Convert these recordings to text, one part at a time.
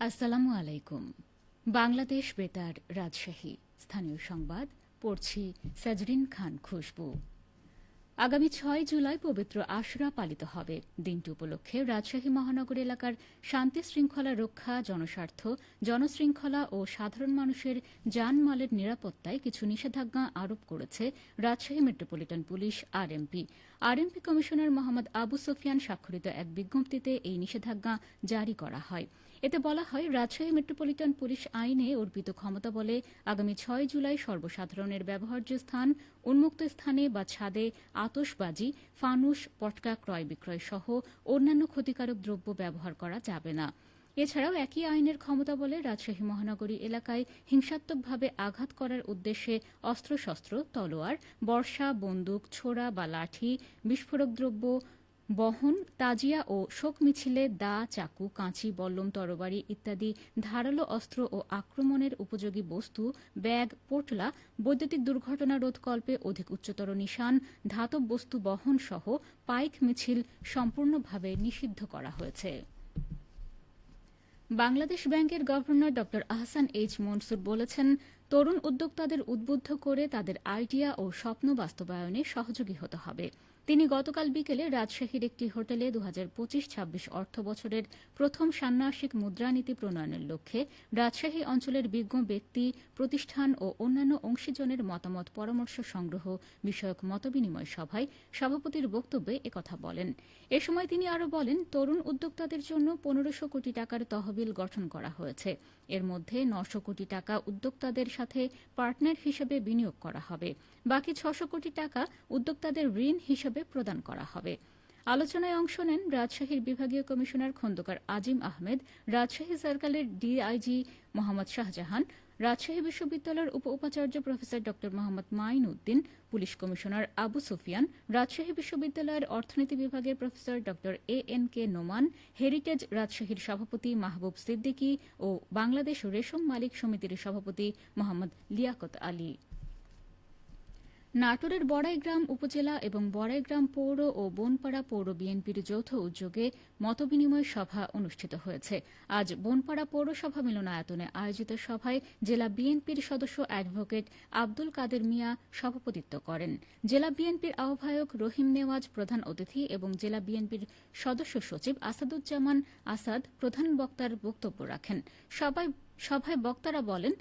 আসসালামু আলাইকুম। বাংলাদেশ বেতার রাজশাহী স্থানীয় সংবাদ পড়ছি সাজরিন খান খুশবু। আগামী ৬ জুলাই পবিত্র আশুরা পালিত হবে। দিনটি উপলক্ষে রাজশাহী মহানগর এলাকার শান্তি শৃঙ্খলা রক্ষা, জনস্বার্থ, জনশৃঙ্খলা ও সাধারণ মানুষের জানমালের নিরাপত্তায় কিছু নিষেধাজ্ঞা আরোপ করেছে Rajshahi metropolitan police RMP. RMP commissioner Mohammad Abu Sufian স্বাক্ষরিত এক বিজ্ঞপ্তিতে এই নিষেধাজ্ঞা জারি করা হয়। এতে বলা হয়, রাজশাহী মেট্রোপলিটন পুলিশ আইনে অর্পিত ক্ষমতা বলে আগামী ৬ জুলাই সর্বসাধারণের ব্যবহার্য স্থান, উন্মুক্ত স্থানে বা ছাদে আতশবাজি, ফানুস, পটকা ক্রয় বিক্রয় সহ অন্যান্য ক্ষতিকারক দ্রব্য ব্যবহার করা যাবে না। এছাড়াও একই আইনের ক্ষমতা বলে রাজশাহী মহানগরী এলাকায় হিংসাত্মকভাবে আঘাত করার উদ্দেশ্যে অস্ত্রশস্ত্র, তলোয়ার, বর্ষা, বন্দুক, ছোরা বা লাঠি, বিস্ফোরক দ্রব্য বহন, তাজিয়া ও শোক মিছিলে দা, চাকু, কাঁচি, বল্লম, তরবারি ইত্যাদি ধারালো অস্ত্র ও আক্রমণের উপযোগী বস্তু, ব্যাগ, পোটলা, বৈদ্যুতিক দুর্ঘটনা রোধকল্পে অধিক উচ্চতর নিশান, ধাতব বস্তু বহন সহ পাইক মিছিল সম্পূর্ণভাবে নিষিদ্ধ করা হয়েছে। বাংলাদেশ ব্যাংকের গভর্নর ড আহসান এইচ মনসুর বলেছেন, তরুণ উদ্যোক্তাদের উদ্বুদ্ধ করে তাদের আইডিয়া ও স্বপ্ন বাস্তবায়নে সহযোগী হতে হবে। তিনি গতকাল বিকেলে রাজশাহীর একটি হোটেলে ২০২৫-২৬ অর্থবছরের প্রথম ষান্মাসিক মুদ্রানীতি প্রণয়নের লক্ষ্যে রাজশাহী অঞ্চলের বিজ্ঞ ব্যক্তি, প্রতিষ্ঠান ও অন্যান্য অংশীজনের মতামত পরামর্শ সংগ্রহ বিষয়ক মতবিনিময় সভায় সভাপতির বক্তব্যে একথা বলেন। এ সময় তিনি আরও বলেন, তরুণ উদ্যোক্তাদের জন্য ১৫০০ কোটি টাকার তহবিল গঠন করা হয়েছে। এর মধ্যে ৯০০ কোটি টাকা উদ্যোক্তাদের সাথে পার্টনার হিসেবে বিনিয়োগ করা হবে। বাকি ৬০০ কোটি টাকা উদ্যোক্তাদের ঋণ হিসেবে প্রদান করা হবে। আলোচনায় অংশ নেন রাজশাহীর বিভাগীয় কমিশনার খন্দকার আজিম আহমেদ, রাজশাহী সার্কেলের ডিআইজি মোহাম্মদ শাহজাহান, রাজশাহী বিশ্ববিদ্যালয়ের উপাচার্য প্রফেসর ড মোহাম্মদ মাইন উদ্দিন, পুলিশ কমিশনার আবু সুফিয়ান, রাজশাহী বিশ্ববিদ্যালয়ের অর্থনীতি বিভাগের প্রফেসর ড এএনকে নোমান, হেরিটেজ রাজশাহীর সভাপতি মাহবুব সিদ্দিকী ও বাংলাদেশ রেশম মালিক সমিতির সভাপতি মোহাম্মদ লিয়াকত আলী। নাটোরের বড়াইগ্রাম উপজেলা এবং বড়াইগ্রাম পৌর ও বনপাড়া পৌর বিএনপির যৌথ উদ্যোগে মতবিনিময় সভা অনুষ্ঠিত হয়েছে। আজ বনপাড়া পৌরসভা মিলনায়তনে আয়োজিত সভায় জেলা বিএনপির সদস্য অ্যাডভোকেট আব্দুল কাদের মিয়া সভাপতিত্ব করেন। জেলা বিএনপির আহ্বায়ক রহিম নেওয়াজ প্রধান অতিথি এবং জেলা বিএনপির সদস্য সচিব আসাদুজ্জামান আসাদ প্রধান বক্তার বক্তব্য রাখেন। সভায় বক্তারা বলেন,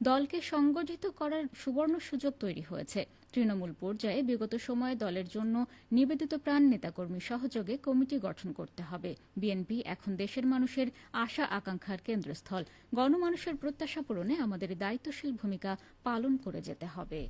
দলকে সংগঠিত করার সুবর্ণ সুযোগ তৈরি হয়েছে। তৃণমূল পর্যায়ে বিগত সময়ে দলের জন্য নিবেদিত প্রাণ নেতাকর্মী সহযোগে কমিটি গঠন করতে হবে। বিএনপি এখন দেশের মানুষের আশা আকাঙ্ক্ষার কেন্দ্রস্থল। গণমানুষের প্রত্যাশা পূরণে আমাদের দায়িত্বশীল ভূমিকা পালন করে যেতে হবে।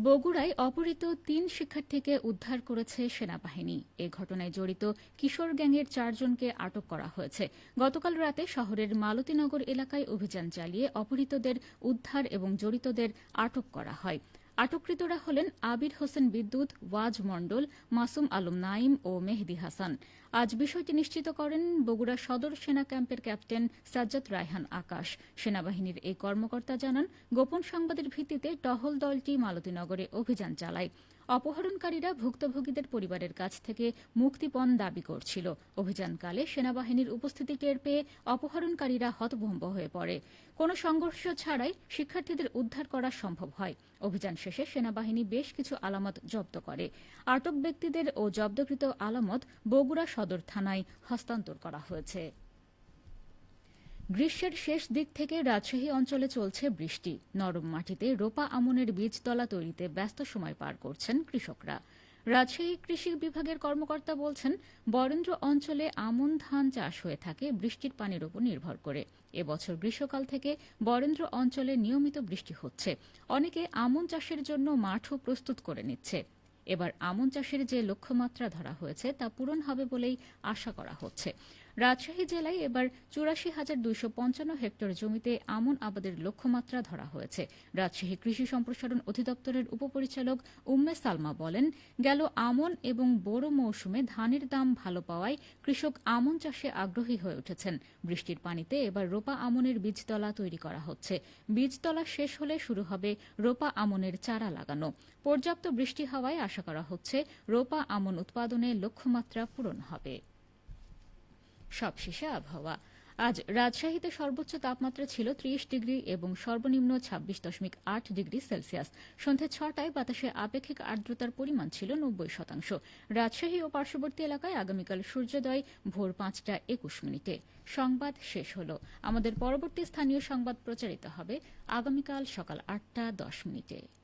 বগুড়ায় অপহৃত ৩ শিক্ষার্থীকে উদ্ধার করেছে সেনাবাহিনী। এ ঘটনায় জড়িত কিশোর গ্যাংয়ের ৪ জনকে আটক করা হয়েছে। গতকাল রাতে শহরের মালতীনগর এলাকায় অভিযান চালিয়ে অপহৃতদের উদ্ধার এবং জড়িতদের আটক করা হয়। আটককৃতরা হলেন আবির হোসেন বিদ্যুৎ, ওয়াজ মণ্ডল, মাসুম আলম নাইম ও মেহেদি হাসান। আজ বিষয়টি নিশ্চিত করেন বগুড়া সদর সেনা ক্যাম্পের ক্যাপ্টেন সাজ্জাদ রায়হান আকাশ। সেনাবাহিনীর এই কর্মকর্তা জানান, গোপন সংবাদের ভিত্তিতে টহল দলটি মালতীনগরে অভিযান চালায়। অপহরণকারীরা ভুক্তভোগীদের পরিবারের কাছ থেকে মুক্তিপণ দাবি করছিল। অভিযানকালে সেনাবাহিনীর উপস্থিতি টের পেয়ে অপহরণকারীরা হতভম্ব হয়ে পড়ে। কোনো সংঘর্ষ ছাড়াই শিক্ষার্থীদের উদ্ধার করা সম্ভব হয়। অভিযান শেষে সেনাবাহিনী বেশ কিছু আলামত জব্দ করে। আটক ব্যক্তিদের ও জব্দকৃত আলামত বগুড়া সদর থানায় হস্তান্তর করা হয়েছে। গ্রীষ্মের শেষ দিক থেকে রাজশাহী অঞ্চলে চলছে বৃষ্টি। নরম মাটিতে রোপা আমনের বীজতলা তৈরিতে ব্যস্ত সময় পার করছেন কৃষকরা। রাজশাহী কৃষি বিভাগের কর্মকর্তা বলছেন, বরেন্দ্র অঞ্চলে আমন ধান চাষ হয়ে থাকে বৃষ্টির পানির উপর নির্ভর করে। এবছর গ্রীষ্মকাল থেকে বরেন্দ্র অঞ্চলে নিয়মিত বৃষ্টি হচ্ছে। অনেকে আমন চাষের জন্য মাঠও প্রস্তুত করে নিচ্ছে। এবার আমন চাষের যে লক্ষ্যমাত্রা ধরা হয়েছে তা পূরণ হবে বলেই আশা করা হচ্ছে। রাজশাহী জেলায় এবার ৮৪,২৫৫ হেক্টর জমিতে আমন আবাদের লক্ষ্যমাত্রা ধরা হয়েছে। রাজশাহী কৃষি সম্প্রসারণ অধিদপ্তরের উপপরিচালক উম্মে সালমা বলেন, গেল আমন এবং বোরো মৌসুমে ধানের দাম ভালো পাওয়ায় কৃষক আমন চাষে আগ্রহী হয়ে উঠেছেন। বৃষ্টির পানিতে এবার রোপা আমনের বীজতলা তৈরি করা হচ্ছে। বীজতলা শেষ হলে শুরু হবে রোপা আমনের চারা লাগানো। পর্যাপ্ত বৃষ্টি হওয়ায় আশা করা হচ্ছে রোপা আমন উৎপাদনে লক্ষ্যমাত্রা পূরণ হবে। সবশেষে আবহাওয়া। আজ রাজশাহীতে সর্বোচ্চ তাপমাত্রা ছিল ৩০ ডিগ্রি এবং সর্বনিম্ন ২৬.৮ ডিগ্রি সেলসিয়াস। সন্ধে ৬টায় বাতাসে আপেক্ষিক আর্দ্রতার পরিমাণ ছিল ৯০%। রাজশাহী ও পার্শ্ববর্তী এলাকায় আগামীকাল সূর্যোদয় ভোর ৫টা ২১ মিনিটে। সংবাদ শেষ হল। আমাদের পরবর্তী স্থানীয় সংবাদ প্রচারিত হবে আগামীকাল সকাল ৮টা ১০ মিনিটে।